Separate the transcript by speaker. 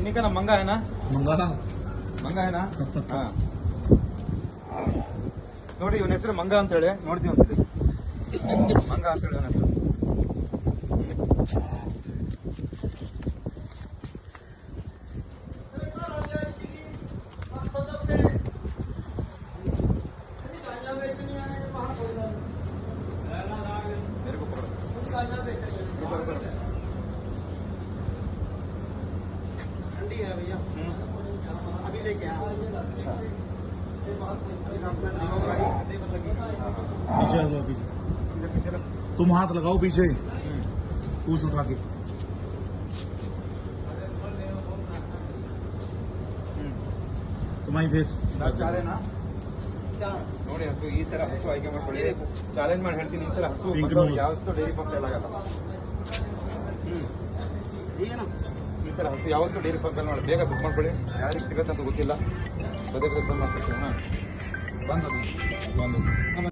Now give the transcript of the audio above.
Speaker 1: इन्हीं का नाम मंगा है ना? ಮಂಗ है ना? ಹಾ ನೋಡಿ ಇವನ ಹೆಸರು ಮಂಗ ಅಂತ ಹೇಳಿ ನೋಡ್ತೀವಿ ಒಂದ್ಸತಿ. ಮಂಗ ಅಂತ ಹೇಳಿ ಅವನ ಹೆಸರು. मेरे को पकड़ो.
Speaker 2: ठंडी है भैया, अभी लेके आया।
Speaker 1: अच्छा.
Speaker 3: पीछे आ जाओ, पीछे
Speaker 1: इधर पीछे लग.
Speaker 3: तुम हाथ लगाओ पीछे, पूछ उठा के। तुम्हारी फेस
Speaker 1: ಚಾಲೆ ನಾ ನೋಡಿ ಹಸು ಈ ತರ ಹಸು ಆಯ್ಕೆ ಮಾಡ್ಕೊಳ್ಳಿ. ಚಾಲೆಂಜ್ ಮಾಡಿ ಹೇಳ್ತೀನಿ, ಈ ತರ ಹಸು
Speaker 3: Pink
Speaker 1: ಬಂದವ್ರು
Speaker 3: nose.
Speaker 1: ಯಾವತ್ತೂ ಡೈರಿ ಫಾರ್ಮ್ ಆಗಲ್ಲ.
Speaker 2: ठीक है ना?
Speaker 1: ಈ ತರ ಹಸು ಯಾವತ್ತೂ ಡೈರಿ ಫಾರ್ಮ್ ಮಾಡಿ ಬೇಗ ಬುಕ್ ಮಾಡ್ಕೊಳ್ಳಿ. ಯಾರಿಗೆ ಸಿಗತ್ತೆ ಅಂತ ಗೊತ್ತಿಲ್ಲ. ಬಂದು
Speaker 3: ಬಂದು